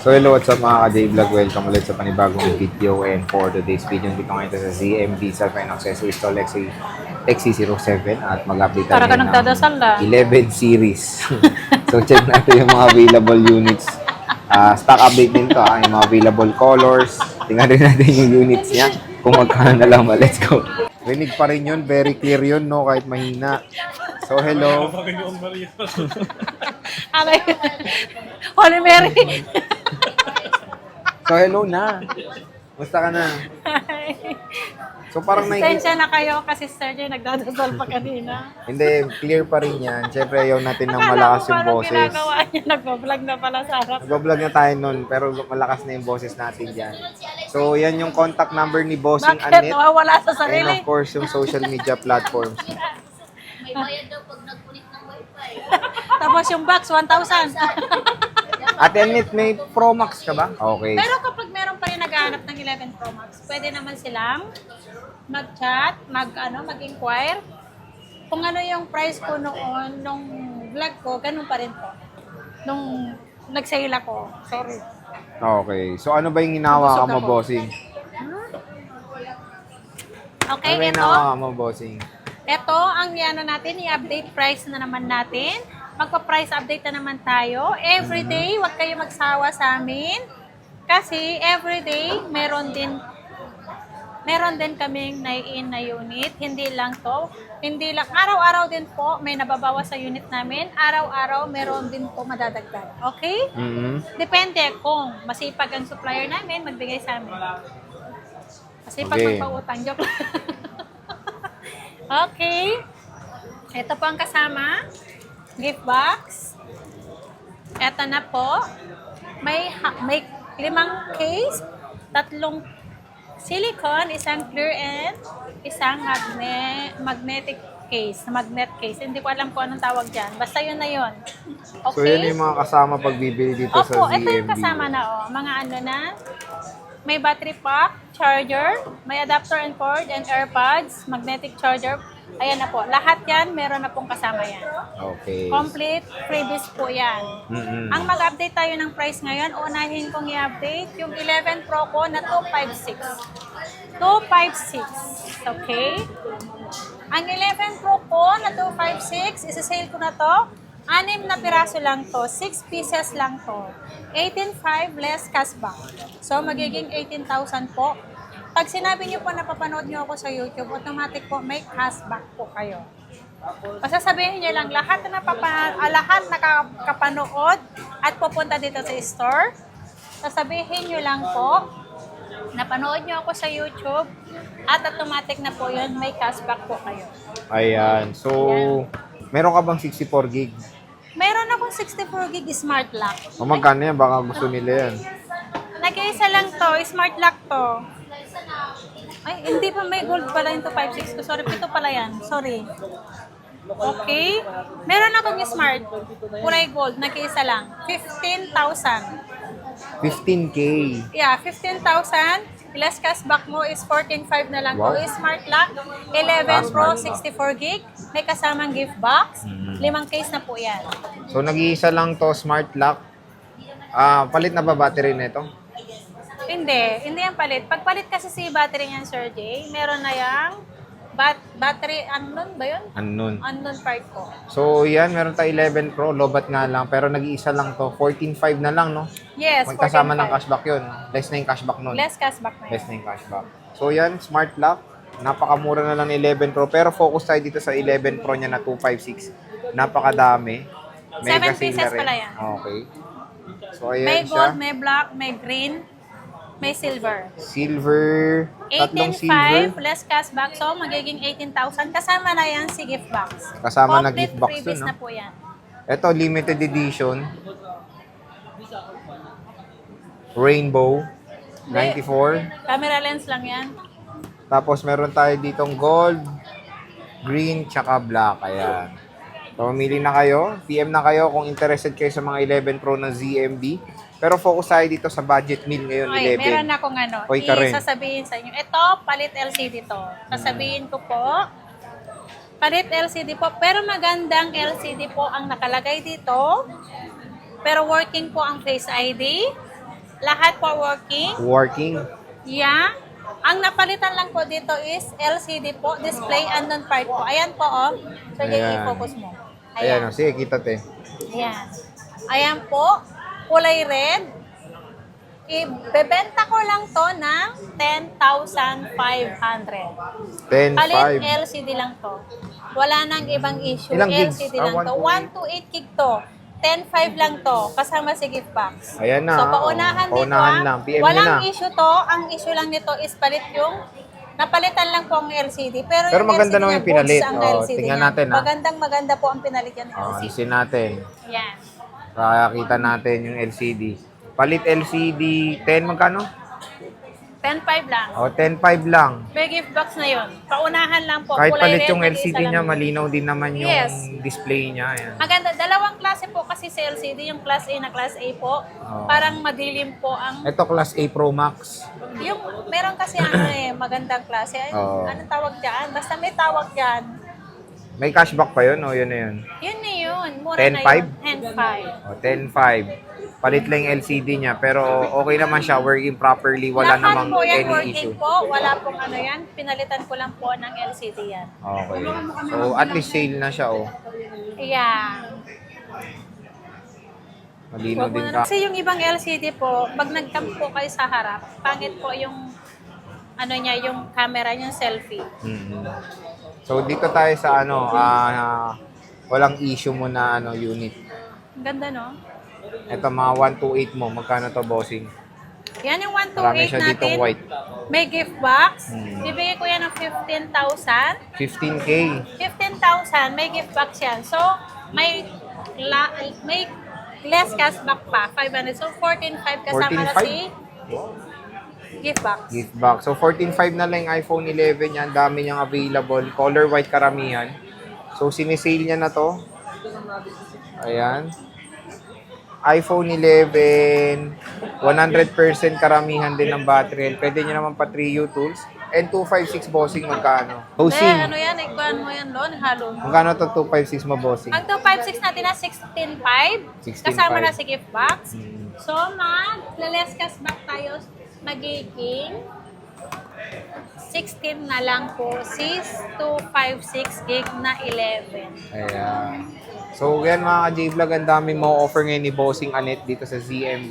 So hello, what's up mga ka-J-Vlog? Welcome ulit sa panibagong video, and for today's video, dito ngayon sa ZMB sa Fine Accessories to XC07 at mag-update tayo Para ka ng nagdadasal 11 series. So check natin yung mga available units. Stock update din to, yung mga available colors. Tingnan rin natin yung units niya kung magkano na lang. Let's go. Rinig pa rin yun, very clear yun, no? Kahit mahina. So hello. Aray. Holy Mary. So hello na. Musta ka na? So parang Pasensya na kayo kasi Sir Jay nagdadasal pa kanina. Hindi, clear pa rin yan. Siyempre, ayaw natin ng Akala malakas ko yung parang boses. ginagawa niya, nagbablog na pala sa harap. Nag-vlog na tayo nun, pero malakas na yung boses natin dyan. So, yan yung contact number ni Bossing Bakit? Annette. Nawawala sa And sarili. of course, yung social media platforms. May bayad daw pag nagkulit ng wifi. Tapos yung box, 1,000. Ate Annette, may Pro Max ka ba? Okay. Pero kapag meron pa rin naghahanap ng 11 Pro Max, pwede naman silang mag-chat, mag-inquire. Kung ano yung price ko noon, nung vlog ko, ganun pa rin po. Nung nag-sale ako. Sorry. Okay. So, ano ba yung ginawa ka Busog mo, ako. Bossing? Okay, Ano ba yung ito. ginawa ka mo, Bossing? Ito, ang ano natin, i-update price na naman natin. Magpa-price update na naman tayo. Everyday, huwag kayo magsawa sa amin. Kasi everyday, meron din kaming nai-in na unit. Hindi lang araw-araw din po, may nababawas sa unit namin. Araw-araw, meron din po madadagdag. Okay? Depende kung masipag ang supplier namin, magbigay sa amin. Masipag Okay. magpautang. Joke lang. Okay. Ito po ang kasama. Gift box. Ito na po. May 5 case, 3 silicone, isang clear and isang magnetic case, magnet case. Hindi ko alam kung anong tawag dyan. Basta yun na yun. Okay? So, yun yung mga kasama pag bibili dito sa Opo, ZMB. ito yung kasama na mga ano na. May battery pack, charger, may adapter and cord and AirPods, magnetic charger. Ayan na po. Lahat yan, meron na pong kasama yan. Okay. Complete freebies po yan. Mm-mm. Ang mag-update tayo ng price ngayon, unahin kong i-update yung 11 Pro ko na 256. 256. Okay? Ang 11 Pro ko na 256, isa-sale ko na to. 6 na piraso lang to. 6 pieces lang to. 18,500 less cashback. So, magiging 18,000 po. Pag sinabi niyo po na papanood niyo ako sa YouTube, automatic po may cashback po kayo. Basta sabihin niyo lang, lahat na nakakapanood at pupunta dito sa store, sasabihin niyo lang po, napanood niyo ako sa YouTube at automatic na po yun, may cashback po kayo. Ayan. So, meron ka bang 64 gig? Meron akong 64 gig smart lock. O magkano yan? Baka gusto nila yan. Nag-iisa lang to, smart lock to. Ay, hindi pa may gold pala yung 256 ko. Sorry, ito pala yan. Sorry. Okay. Meron akong smart. Kulay gold, nag-iisa lang. 15,000. 15K. Yeah, 15,000. Less cashback mo is 14,500 na lang. Wow. To smart lock, 11 Pro, 64 gig. May kasamang gift box. 5 case na po yan. So, nag-iisa lang to, smart lock. Palit na ba battery nito? Hindi yan palit. Pagpalit kasi si battery niyan, Sir Jay, meron na yung battery, unknown ba yun? Unknown. Unknown part ko. So, yan, meron tayo 11 Pro, lobat nga lang, pero nag-iisa lang to. 14.5 na lang, no? Yes, May kasama 14,500. ng cashback yun. Less na yung cashback nun. Less cashback na Less yun. na yung cashback. So, yan, smart lock. Napakamura na lang ng 11 Pro, pero focus tayo dito sa 11 Pro niya na 256. Napakadami. 7 sale pieces na rin. pala yan. Okay. So, ayan May siya. gold, may black, may green, may silver. Silver. Tatlong silver. 18,500 less cashback. So, magiging 18,000. Kasama na yan si gift box. Kasama na Complete gift box freebies dun, no? na po yan. Ito, limited edition. Rainbow. 94. Camera lens lang yan. Tapos meron tayo ditong gold, green, tsaka black. Ayan. So, mamili na kayo. PM na kayo kung interested kayo sa mga 11 Pro ng ZMB. Pero focus tayo dito sa budget meal ngayon, Okay, 11. meron akong Hoy, Karen. sasabihin sa inyo. Ito, palit LCD to. Sasabihin ko po, palit LCD po. Pero magandang LCD po ang nakalagay dito. Pero working po ang Face ID. Lahat po working. Working. Yeah. Ang napalitan lang po dito is LCD po, display and non-part po. Ayan po, oh. So, Ayan. i-focus mo. Ayan, Ayan. sige, kita te. Ayan. Ayan po, kulay red. Ibebenta ko lang to ng 10,500. 10.5. Palit LCD lang to. Wala nang ibang issue. Ilang gigs? LCD Ah, lang to. 128 gig to. 10.5 lang to. Kasama si gift box. Ayan na. So, paunahan oh. dito Paunahan ah. lang. PM Walang nyo na. issue to. Ang issue lang nito is palit yung napalitan lang po ang LCD. Pero Pero yung maganda LCD naman niya, yung pinalit. goods ang Oh, LCD tingnan niya. natin, ah. Maganda po ang pinalit yan ng Oh, LCD. alisin natin. Yan. Pakakita natin yung LCD. Palit LCD, 10 magkano? 10.5 lang. O, 10.5 lang. May gift box na yun. Paunahan lang po. Kahit Kulay palit red, yung nag-iisa LCD lang niya, yun. malinaw din naman yung Yes. display niya. Ayan. Maganda. Dalawang klase po kasi sa LCD. Yung class A na class A po. Oo. Parang madilim po ang... Ito, Class A Pro Max. Yung meron kasi ano magandang klase. Ay, Oo. anong tawag dyan? Basta may tawag dyan. May cashback pa yun? O, yun na yun. Yun na yun. Mura 10.5? na yun. 10.5. O, 10.5. Palit lang yung LCD niya, pero okay naman siya, working properly, wala Lahat namang po yan any working issue. po. Wala pong ano yan. Pinalitan ko lang po ng LCD yan. Okay. So, at least sale na siya, oh. Ayan. Malinaw Wag mo din na- ka. Kasi yung ibang LCD po, pag nag-cam po kayo sa harap, pangit po yung ano niya, yung camera niya, selfie. Mhm. So, dito tayo sa ano, walang issue mo na ano, unit. Ang ganda, no? Ito, mga 128 mo, magkano to, bossing? Yan yung Marami 128 siya natin. ditong white. May gift box. Hmm. Bibigay ko yan ng 15,000. 15K. 15,000, may gift box yan. So, may may less cashback pa, 500. So, 14,500 kasama na 14,500? si gift box. Gift box. So, 14.5 na lang yung iPhone 11 yan. Dami niyang available. Color white karamihan. So, sinisale niya na to. Ayan. iPhone 11, 100% karamihan din ng battery. Pwede niyo naman pa 3U tools. And 256 bossing magkano? Bossing. Ano yan, ikuan mo yan doon, halo mo. Magkano to 256 mo bossing? Ang 256 natin na 16,500. 16,500. Kasama na si gift box. Hmm. So, less cashback tayo. Magiging 16 na lang po. 256 gig na 11. Ayan. So, yan mga ka-J-Vlog, ang dami mo offer ngayon ni Bossing Anet dito sa ZMB.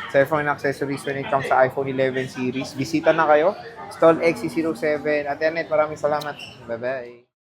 Cellphone accessories when it comes sa iPhone 11 series. Bisita na kayo. Stall XC07. At Anet, maraming salamat. Bye-bye.